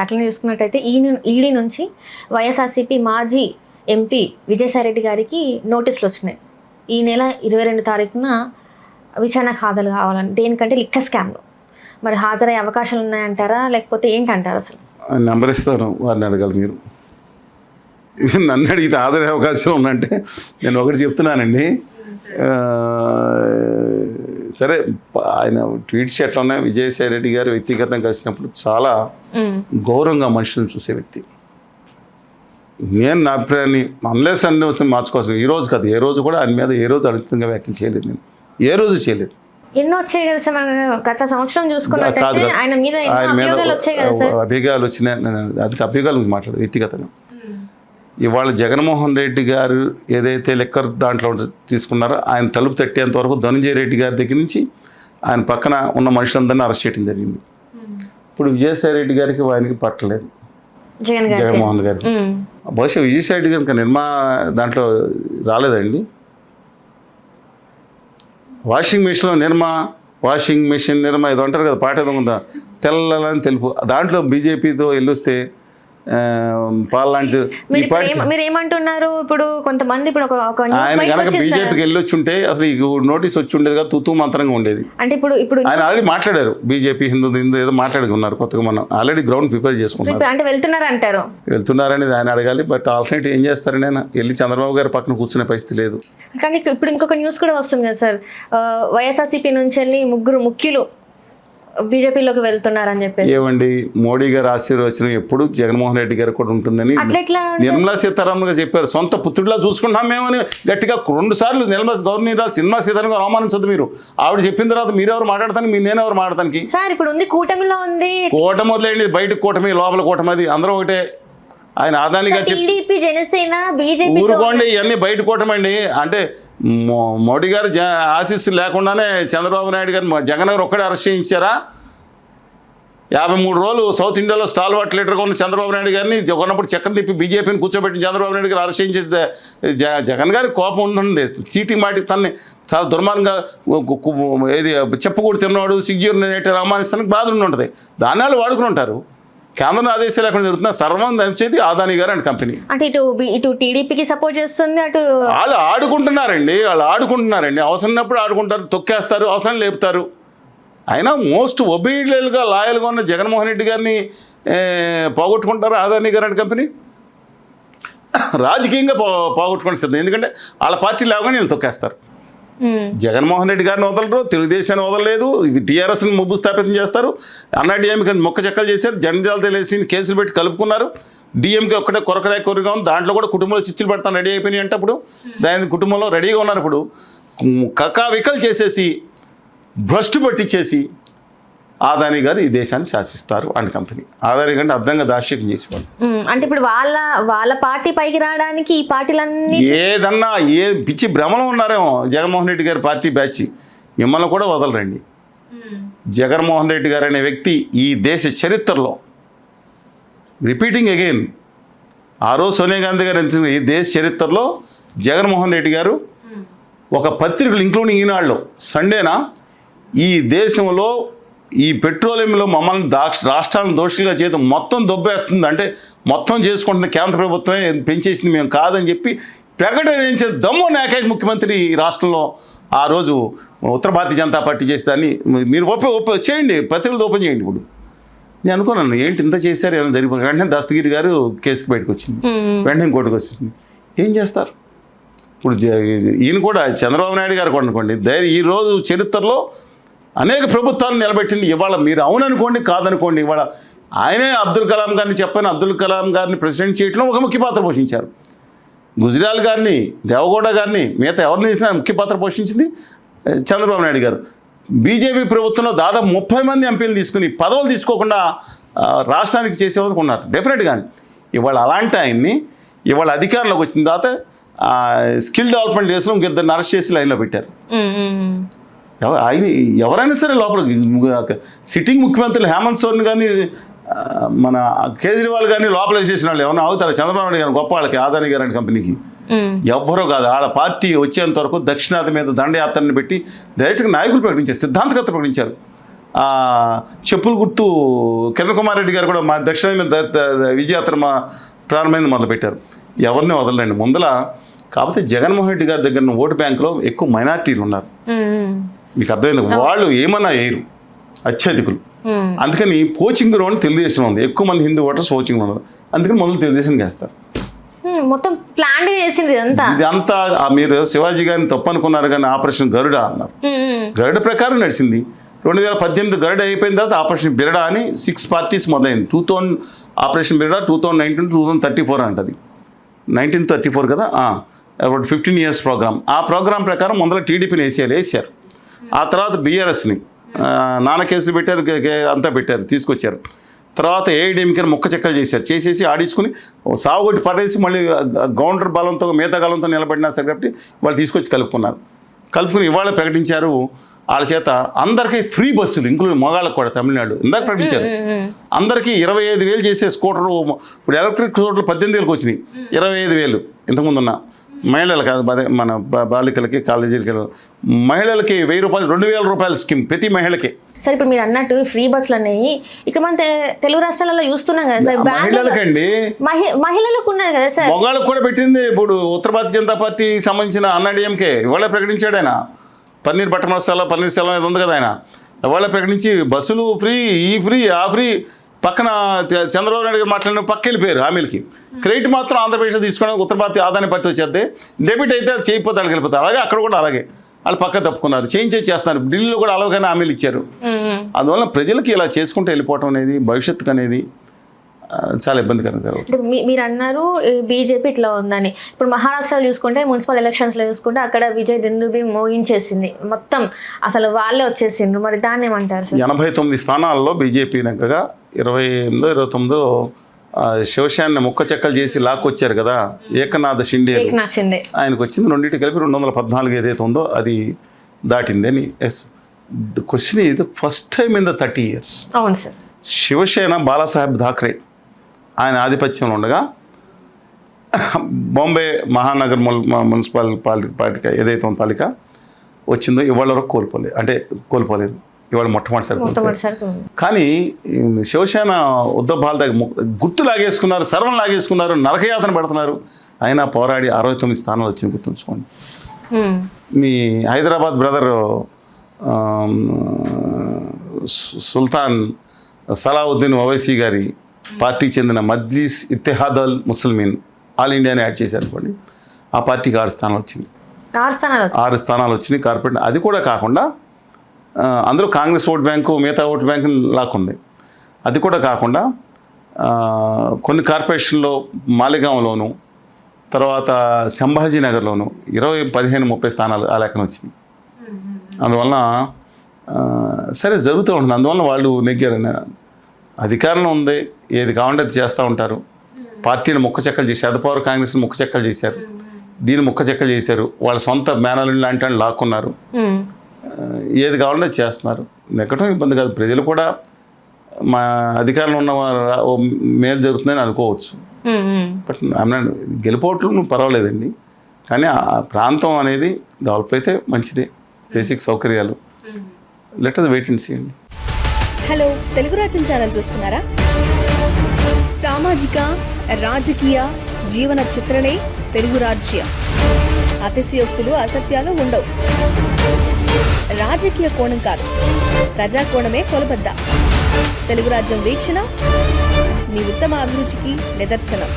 అట్లనే చూసుకున్నట్టయితే ఈడీ నుంచి వైఎస్ఆర్సీపీ మాజీ ఎంపీ విజయసాయిరెడ్డి గారికి నోటీసులు వచ్చినాయి. ఈ నెల 22 తారీఖున విచారణకు హాజరు కావాలని, దేనికంటే లిక్కర్ స్కామ్లో. మరి హాజరయ్యే అవకాశాలు ఉన్నాయంటారా, లేకపోతే ఏంటంటారు? అసలు నెంబర్ ఇస్తాను, వారిని అడగాలి మీరు. నన్ను అడిగితే హాజరయ్యే అవకాశం ఉందంటే నేను ఒకటి చెప్తున్నానండి. సరే, ఆయన ట్వీట్స్ ఎట్లా ఉన్నాయి, విజయసాయి రెడ్డి గారు వ్యక్తిగతంగా కలిసినప్పుడు చాలా గౌరవంగా మనుషులను చూసే వ్యక్తి. నేను నా అభిప్రాయాన్ని అన్లెస్ అన్ని వస్తే మార్చుకోవాల్సిన, ఈ రోజు కాదు, ఏ రోజు కూడా ఆయన మీద ఏ రోజు అనుచితంగా వ్యాఖ్యలు చేయలేదు. నేను ఏ రోజు చేయలేదు. ఎన్నో వచ్చాయి కదా సార్, గత సంవత్సరం చూసుకున్నట్టయితే ఆయన మీద అభియోగాలు వచ్చినాయి. అది అభియోగాల గురించి మాట్లాడు వ్యక్తిగతంగా. ఇవాళ జగన్మోహన్ రెడ్డి గారు ఏదైతే లెక్కర్ దాంట్లో తీసుకున్నారో, ఆయన తలుపు తట్టేంత వరకు ధనంజయ రెడ్డి గారి దగ్గర నుంచి ఆయన పక్కన ఉన్న మనుషులందరినీ అరెస్ట్ చేయడం జరిగింది. ఇప్పుడు విజయసాయి రెడ్డి గారికి ఆయనకి పట్టలేదు, జగన్మోహన్ గారు. బహుశా విజయసాయి రెడ్డి గారికి దాంట్లో రాలేదండి. వాషింగ్ మిషన్ నిర్మా ఏదో అంటారు కదా, పాట ఏదో ఉందా, తెల్లని తెలుపు, దాంట్లో బీజేపీతో వెళ్ళొస్తే మీరు ఏమంటున్నారు? ఇప్పుడు కొంతమంది ఇప్పుడు ఆయన కనుక బీజేపీకి వెళ్ళొచ్చుంటే అసలు ఈ నోటీస్ వచ్చి ఉండేది కదా, తూతూ మంత్రంగా ఉండేది. అంటే ఇప్పుడు ఆయన ఆల్రెడీ మాట్లాడారు, బీజేపీ హిందూ ఏదో మాట్లాడుకున్నారు కొత్తగా, మనం ఆల్రెడీ గ్రౌండ్ ప్రిపేర్ చేసుకున్నారు. అంటే వెళ్తున్నారనేది ఆయన అడగాలి. బట్ ఆల్టర్నేటివ్ ఏం చేస్తారని ఆయన వెళ్ళి చంద్రబాబు గారి పక్కన కూర్చునే పరిస్థితి లేదు. కానీ ఇప్పుడు ఇంకొక న్యూస్ కూడా వస్తుంది కదా సార్, వైఎస్ఆర్సీపీ నుంచి వెళ్ళి 3 ముఖ్యులు బీజేపీలోకి వెళ్తున్నారని చెప్పేసి. ఏమండి, మోడీ గారు ఆశీర్వచనం ఎప్పుడు జగన్మోహన్ రెడ్డి గారు కూడా ఉంటుందని నిర్మలా సీతారామన్ గారు చెప్పారు. సొంత పుత్రుడిలా చూసుకుంటాం మేమని గట్టిగా 2 సార్లు గవర్నర్ నిర్మలా సీతారామన్ గారు అవమానించదు. మీరు ఆవిడ చెప్పిన తర్వాత మీరెవరు మాట్లాడతాను, నేనెవరు మాట్లాడతానికి? సార్ ఇప్పుడు ఉంది కూటమిలో ఉంది, కూటమి వదిలేండి, బయట కూటమి లోపల కూటమి, అది అందరూ ఒకటే. ఆయన ఆదాని గారు ఊరుకోండి, ఇవన్నీ బయట కూటమండి. అంటే మోడీ గారు ఆశీస్సు లేకుండానే చంద్రబాబు నాయుడు గారు జగన్ గారు ఒక్కడే అరెస్ట్ చేయించారా? 53 రోజులు సౌత్ ఇండియాలో స్టాల్ వాట్ లీడర్గా ఉన్న చంద్రబాబు నాయుడు గారిని కొన్నప్పుడు చక్రం తిప్పి బీజేపీని కూర్చోబెట్టిన చంద్రబాబు నాయుడు గారు అరెస్ట్ చేయించేది జగన్ గారికి కోపం ఉంటుంది. చీటీ మాటి తన్ని చాలా దుర్మార్గంగా ఏది చెప్పకూడదు తిన్నవాడు సిగ్జూర్ అవమానిస్తానికి బాధ ఉంటుంది. దాని వాళ్ళు వాడుకుని ఉంటారు. కేంద్రం ఆదేశాలు లేకుండా జరుగుతున్న సర్వం దంచేది అదానీ గారు అండ్ కంపెనీ. అంటే ఇటు టీడీపీకి సపోర్ట్ చేస్తుంది, అటు వాళ్ళు ఆడుకుంటున్నారండి. అవసరం ఉన్నప్పుడు ఆడుకుంటారు, తొక్కేస్తారు, అవసరం లేపుతారు. అయినా మోస్ట్ ఒబీడియల్గా లాయల్గా ఉన్న జగన్మోహన్ రెడ్డి గారిని పోగొట్టుకుంటారు అదానీ గారు అండ్ కంపెనీ. రాజకీయంగా పోగొట్టుకుని సిద్ధం, ఎందుకంటే వాళ్ళ పార్టీ లేవగానే వీళ్ళు తొక్కేస్తారు. జగన్మోహన్ రెడ్డి గారిని వదలరు, తెలుగుదేశాన్ని వదలలేదు, టీఆర్ఎస్ని ముబ్బు స్థాపితం చేస్తారు. అన్నాడీఎంకి మొక్క చెక్కలు చేశారు, జనజాలు తెలిసి కేసులు పెట్టి కలుపుకున్నారు. డిఎంకి ఒక్కటే కొరగా ఉంది, దాంట్లో కూడా కుటుంబంలో చిచ్చులు పెడతాను రెడీ అయిపోయినాయి అంటే అప్పుడు దాని కుటుంబంలో రెడీగా ఉన్నారు. ఇప్పుడు కకావికలు చేసేసి భ్రష్టు పట్టించేసి అదానీ గారు ఈ దేశాన్ని శాసిస్తారు అండ్ కంపెనీ. అదానీ గారిని అర్థంగా దాష్యం చేసేవాళ్ళు. అంటే ఇప్పుడు వాళ్ళ పార్టీ పైకి రావడానికి ఈ పార్టీలన్నీ ఏదన్నా పిచ్చి భ్రమలో ఉన్నారేమో జగన్మోహన్ రెడ్డి గారి పార్టీ బ్యాచ్. మిమ్మల్ని కూడా వదలరండి. జగన్మోహన్ రెడ్డి గారు అనే వ్యక్తి ఈ దేశ చరిత్రలో, రిపీటింగ్ అగైన్, ఆ రోజు సోనియా గాంధీ గారు ఈ దేశ చరిత్రలో జగన్మోహన్ రెడ్డి గారు ఒక పత్రికలు ఇంక్లూడింగ్ ఈనాడులో సండేనా ఈ దేశంలో ఈ పెట్రోలియంలో మమ్మల్ని రాష్ట్రాలను దోషులుగా చేయడం మొత్తం దొబ్బేస్తుంది, అంటే మొత్తం చేసుకుంటున్న కేంద్ర ప్రభుత్వమే పెంచేసింది, మేము కాదని చెప్పి ప్రకటించే దమ్ము ఏకైక ముఖ్యమంత్రి ఈ రాష్ట్రంలో ఆ రోజు ఉత్తర భారతీయ జనతా పార్టీ చేసేదాన్ని. మీరు చేయండి, పత్రికలు ఓపెన్ చేయండి. ఇప్పుడు నేను అనుకున్నాను ఏంటి ఇంత చేశారు, ఏమైనా జరిగిపోయింది. వెంటనే దస్తగిరి గారు కేసుకి బయటకు వచ్చింది, వెంటనే కోర్టుకు వచ్చింది. ఏం చేస్తారు ఇప్పుడు? ఈయన కూడా చంద్రబాబు నాయుడు గారు కూడా అనుకోండి, ఈ రోజు చరిత్రలో అనేక ప్రభుత్వాలు నిలబెట్టింది. ఇవాళ మీరు అవుననుకోండి కాదనుకోండి, ఇవాళ ఆయనే అబ్దుల్ కలాం గారిని చెప్పని అబ్దుల్ కలాం గారిని ప్రెసిడెంట్ చేయడంలో ఒక ముఖ్య పాత్ర పోషించారు. గుజరాల్ గారిని, దేవగౌడ గారిని, మిగతా ఎవరిని తీసినా ముఖ్య పాత్ర పోషించింది చంద్రబాబు నాయుడు గారు. బీజేపీ ప్రభుత్వంలో దాదాపు 30 మంది ఎంపీలు తీసుకుని పదవులు తీసుకోకుండా రాష్ట్రానికి చేసేవారు ఉన్నారు డెఫినెట్గా. ఇవాళ అలాంటి ఆయన్ని ఇవాళ అధికారంలోకి వచ్చిన తర్వాత స్కిల్ డెవలప్మెంట్ చేసిన ఇంకిద్దరిని అరెస్ట్ చేసి లైన్లో పెట్టారు. ఆయన ఎవరైనా సరే లోపల సిట్టింగ్ ముఖ్యమంత్రులు హేమంత్ సోరెన్ కానీ మన కేజ్రీవాల్ కానీ లోపల వేసేసిన వాళ్ళు ఏమన్నా అవుతారు? చంద్రబాబు నాయుడు గారు గొప్ప వాళ్ళకి, అదానీ గారి కంపెనీకి ఎవ్వరూ కాదు. ఆడ పార్టీ వచ్చేంత వరకు దక్షిణాది మీద దండయాత్రని పెట్టి డైరెక్ట్గా నాయకులు ప్రకటించారు, సిద్ధాంతకర్త ప్రకటించారు. చెప్పులు గుర్తు కిరణ్ కుమార్ రెడ్డి గారు కూడా మా దక్షిణ మీద విజయయాత్ర ప్రారంభమైంది మొదలుపెట్టారు. ఎవరిని వదలండి ముందల. కాకపోతే జగన్మోహన్ రెడ్డి గారి దగ్గర ఓటు బ్యాంకులో ఎక్కువ మైనార్టీలు ఉన్నారు. మీకు అర్థమైంది, వాళ్ళు ఏమన్నా వేయరు, అత్యధికులు. అందుకని పోచింగ్ గ్రౌండ్ తెలుగుదేశం ఉంది, ఎక్కువ మంది హిందూ ఓటర్స్ పోచింగ్ ఉండదు, అందుకని మొదలు తెలుగుదేశం వేస్తారు. మొత్తం ప్లాన్ చేసింది ఇదంతా. మీరు శివాజీ గారిని తప్పు అనుకున్నారు కానీ ఆపరేషన్ గరుడ అన్నారు. గరుడ ప్రకారం నడిచింది. 2018 గరుడ అయిపోయిన తర్వాత ఆపరేషన్ బిరడా అని 6 పార్టీస్ మొదలైంది. 2000 ఆపరేషన్ బిరడా, 2019 2034 అంటది. 1934 కదా, అబౌట్ 15 years ప్రోగ్రామ్. ఆ ప్రోగ్రామ్ ప్రకారం ముందర టీడీపీని వేసారు. ఆ తర్వాత బీఆర్ఎస్ని నాన్న కేసులు పెట్టారు, అంతా పెట్టారు, తీసుకొచ్చారు. తర్వాత ఏఐడిఎంకేని ముక్క చెక్కలు చేసేసి ఆడించుకుని సాగుగొట్టి పడేసి మళ్ళీ గౌండర్ బలంతో మిగతా కాలంతో నిలబడినా సరే కాబట్టి వాళ్ళు తీసుకొచ్చి కలుపుకుని ఇవాళ ప్రకటించారు వాళ్ళ చేత అందరికీ ఫ్రీ బస్సులు, ఇంక్లూడ్ మగాళ్ళకు కూడా. తమిళనాడు ఇందాక ప్రకటించారు అందరికీ 25,000 చేసే స్కూటర్లు. ఇప్పుడు ఎలక్ట్రిక్ స్కూటర్లు 18,000కి వచ్చినాయి, 25,000 ఇంతకుముందు ఉన్న మహిళలు కాదు, అదే మన బాలికలకి, కాలేజీలకి మహిళలకి 1,000 రూపాయలు, 2,000 రూపాయల స్కీమ్ ప్రతి మహిళకి. సార్ ఇప్పుడు మీరు అన్నట్టు ఫ్రీ బస్సులు అనేవి ఇక్కడ మన తెలుగు రాష్ట్రాలలో చూస్తున్నాం కదా సార్. మహిళలకండి, మహిళలకు ఉన్నది కదా సార్, మగాళ్ళకు కూడా పెట్టింది. ఇప్పుడు ఉత్తర భారతీయ జనతా పార్టీ సంబంధించిన అన్నాడీఎంకే ఇవాళ ప్రకటించాడు ఆయన. పన్నీర్ బటర్ మసాలా, పన్నీర్ సెల్వం ఏదో ఉంది కదా, ఆయన ఇవాళ ప్రకటించి బస్సులు ఫ్రీ, ఈ ఫ్రీ, ఆ ఫ్రీ. పక్కన చంద్రబాబు నాయుడు గారు మాట్లాడిన పక్క వెళ్ళిపోయారు హామీలకి. క్రెడిట్ మాత్రం ఆంధ్రప్రదేశ్ తీసుకోవడానికి ఉత్తర భారతీయ ఆదాయ పట్టి వచ్చేద్ది. డెబిట్ అయితే అది చేయకపోతే వాళ్ళకి వెళ్ళిపోతారు. అలాగే అక్కడ కూడా అలాగే వాళ్ళు పక్క తప్పుకున్నారు, చేస్తున్నారు. ఢిల్లీలో కూడా అలాగైనా హామీలు ఇచ్చారు. అందువల్ల ప్రజలకి ఇలా చేసుకుంటూ వెళ్ళిపోవటం అనేది భవిష్యత్తుకు అనేది చాలా ఇబ్బందికరం జరుగుతుంది. మీరు అన్నారు బీజేపీ ఇట్లా ఉందని. ఇప్పుడు మహారాష్ట్రలో చూసుకుంటే మున్సిపల్ ఎలక్షన్స్లో చూసుకుంటే అక్కడ విజయ్ దుందుబి మోగించేసింది మొత్తం, అసలు వాళ్ళే వచ్చేసిండ్రు. మరి దాన్ని ఏమంటారు సార్? 89 స్థానాల్లో బీజేపీ నెగ్గగా 28, 29 శివసేన ముక్క చెక్కలు చేసి లాక్కొచ్చారు కదా ఏకనాథ్ షిండే, ఆయనకు వచ్చింది. రెండింటి కలిపి 214 ఏదైతే ఉందో అది దాటిందని. ఎస్, ద క్వశ్చన్ ఇది first time in the 30 years. అవును సార్. శివసేన బాలాసాహెబ్ ఠాక్రే ఆయన ఆధిపత్యంలో ఉండగా బాంబే మహానగర్ మున్సిపల్ పాలిక ఏదైతే ఉన్న పాలిక వచ్చిందో ఇవాళ వరకు కోల్పోలేదు. ఇవాళ మొట్టమొదటిసారి. కానీ శివసేన ఉద్ధవ్ బాల్ దగ్గర గుర్తు లాగేసుకున్నారు, సర్వం లాగేసుకున్నారు, నరకయాతన పెడుతున్నారు. అయినా పోరాడి 69 స్థానాలు వచ్చింది, గుర్తుంచుకోండి. మీ హైదరాబాద్ బ్రదర్ సుల్తాన్ సలావుద్దీన్ ఓవైసీ గారి పార్టీకి చెందిన మజ్లిస్ ఇత్తెహాద్ అల్ ముస్లిమీన్ ఆల్ ఇండియాని యాడ్ చేశారు అనుకోండి. ఆ పార్టీకి 6 స్థానాలు వచ్చింది. 6 స్థానాలు వచ్చినాయి కార్పొరేట్. అది కూడా కాకుండా అందులో కాంగ్రెస్ ఓట్ బ్యాంకు, మిగతా ఓట్ బ్యాంకు లాక్కుంది. అది కూడా కాకుండా కొన్ని కార్పొరేషన్లో మాలిగాంలోను, తర్వాత సంభాజీనగర్లోను 20, 15, 30 స్థానాలు ఆ లెక్కన వచ్చినాయి. అందువలన సరే జరుగుతూ ఉంటుంది. అందువల్ల వాళ్ళు నెగ్గారని. అధికారంలో ఉంది, ఏది కావాలంటే అది చేస్తూ ఉంటారు. పార్టీని ముక్క చెక్కలు చేశారు. అదపవర్ కాంగ్రెస్ని ముక్క చెక్కలు చేశారు, దీన్ని ముక్క చెక్కలు చేశారు. వాళ్ళ సొంత మేనలు లాంటి వాళ్ళు లాక్కున్నారు. ఏది కావాలంటే చేస్తున్నారు. నెగ్గటం ఇబ్బంది కాదు. ప్రజలు కూడా మా అధికారంలో ఉన్న మేలు జరుగుతుందని అనుకోవచ్చు. బట్ గెలిపోవట్లు పర్వాలేదండి, కానీ ఆ ప్రాంతం అనేది డెవలప్ అయితే మంచిదే. బేసిక్ సౌకర్యాలు. Let us wait and see అండి. హలో, తెలుగు రాజ్యం ఛానల్ చూస్తున్నారా? సామాజిక, రాజకీయ, జీవన చిత్రణే తెలుగు రాజ్యం. అతిశయోక్తులు, అసత్యాలు ఉండవు. రాజకీయ కోణం కాదు, ప్రజా కోణమే కొలబద్ద. తెలుగు రాజ్యం వీక్షణ మీ ఉత్తమ అభిరుచికి నిదర్శనం.